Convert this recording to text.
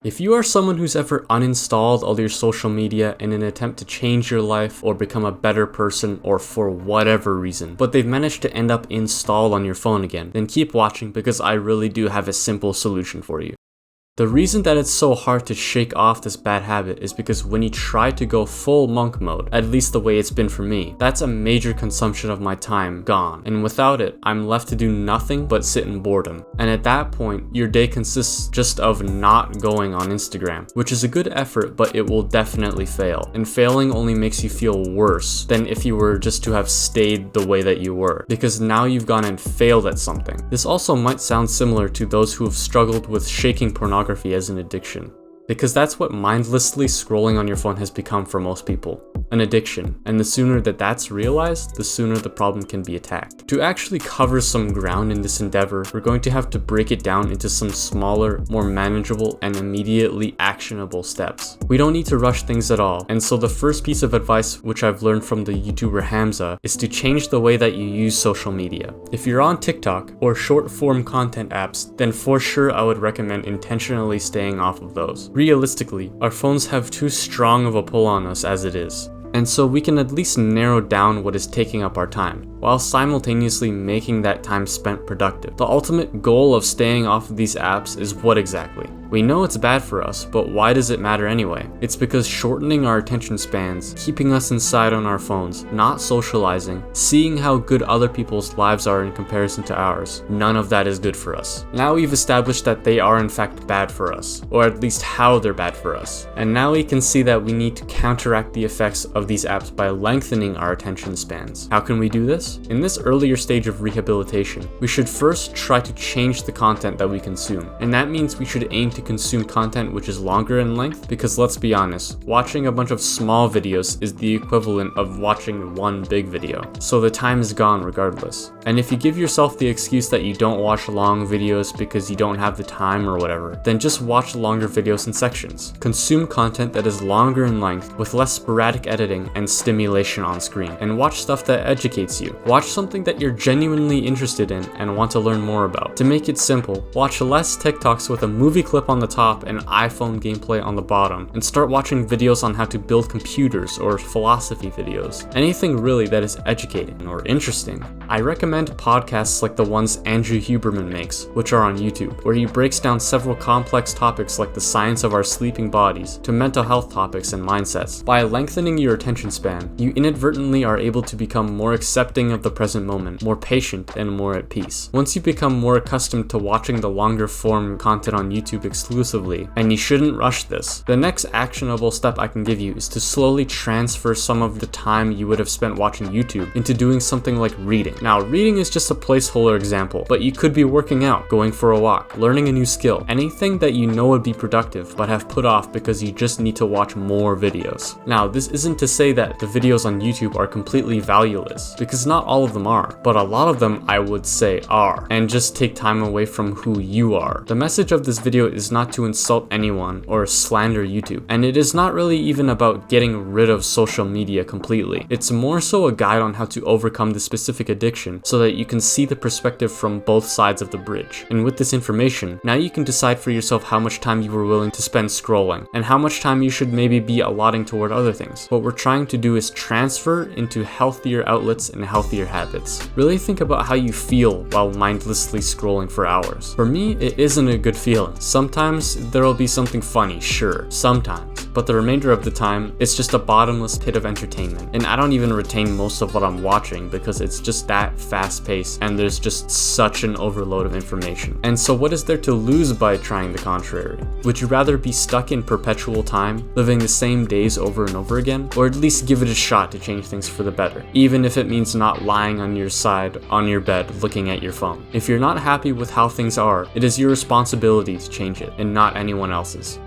If you are someone who's ever uninstalled all your social media in an attempt to change your life or become a better person or for whatever reason, but they've managed to end up installed on your phone again, then keep watching because I really do have a simple solution for you. The reason that it's so hard to shake off this bad habit is because when you try to go full monk mode, at least the way it's been for me, that's a major consumption of my time gone. And without it, I'm left to do nothing but sit in boredom. And at that point, your day consists just of not going on Instagram, which is a good effort, but it will definitely fail. And failing only makes you feel worse than if you were just to have stayed the way that you were, because now you've gone and failed at something. This also might sound similar to those who have struggled with shaking pornography as an addiction, because that's what mindlessly scrolling on your phone has become for most people, an addiction, and the sooner that that's realized, the sooner the problem can be attacked. To actually cover some ground in this endeavor, we're going to have to break it down into some smaller, more manageable, and immediately actionable steps. We don't need to rush things at all, and so the first piece of advice which I've learned from the YouTuber Hamza is to change the way that you use social media. If you're on TikTok or short form content apps, then for sure I would recommend intentionally staying off of those. Realistically, our phones have too strong of a pull on us as it is, and so we can at least narrow down what is taking up our time, while simultaneously making that time spent productive. The ultimate goal of staying off of these apps is what exactly? We know it's bad for us, but why does it matter anyway? It's because shortening our attention spans, keeping us inside on our phones, not socializing, seeing how good other people's lives are in comparison to ours, none of that is good for us. Now we've established that they are in fact bad for us, or at least how they're bad for us. And now we can see that we need to counteract the effects of these apps by lengthening our attention spans. How can we do this? In this earlier stage of rehabilitation, we should first try to change the content that we consume. And that means we should aim to consume content which is longer in length, because let's be honest, watching a bunch of small videos is the equivalent of watching one big video. So the time is gone regardless. And if you give yourself the excuse that you don't watch long videos because you don't have the time or whatever, then just watch longer videos in sections. Consume content that is longer in length with less sporadic editing and stimulation on screen, and watch stuff that educates you. Watch something that you're genuinely interested in and want to learn more about. To make it simple, watch less TikToks with a movie clip on the top and iPhone gameplay on the bottom, and start watching videos on how to build computers or philosophy videos. Anything really that is educating or interesting. I recommend podcasts like the ones Andrew Huberman makes, which are on YouTube, where he breaks down several complex topics like the science of our sleeping bodies to mental health topics and mindsets. By lengthening your attention span, you inadvertently are able to become more accepting of the present moment, more patient, and more at peace. Once you become more accustomed to watching the longer form content on YouTube exclusively, and you shouldn't rush this, the next actionable step I can give you is to slowly transfer some of the time you would have spent watching YouTube into doing something like reading. Now, reading is just a placeholder example, but you could be working out, going for a walk, learning a new skill, anything that you know would be productive but have put off because you just need to watch more videos. Now, this isn't to say that the videos on YouTube are completely valueless, because not all of them are, but a lot of them I would say are, and just take time away from who you are. The message of this video is not to insult anyone or slander YouTube, and it is not really even about getting rid of social media completely. It's more so a guide on how to overcome the specific addiction so that you can see the perspective from both sides of the bridge. And with this information, now you can decide for yourself how much time you were willing to spend scrolling, and how much time you should maybe be allotting toward other things. What we're trying to do is transfer into healthier outlets and healthier habits. Really think about how you feel while mindlessly scrolling for hours. For me, it isn't a good feeling. Sometimes there'll be something funny, sure, sometimes, but the remainder of the time, it's just a bottomless pit of entertainment. And I don't even retain most of what I'm watching because it's just that fast paced and there's just such an overload of information. And so what is there to lose by trying the contrary? Would you rather be stuck in perpetual time, living the same days over and over again, or at least give it a shot to change things for the better, even if it means not lying on your side on your bed looking at your phone? If you're not happy with how things are, it is your responsibility to change it and not anyone else's.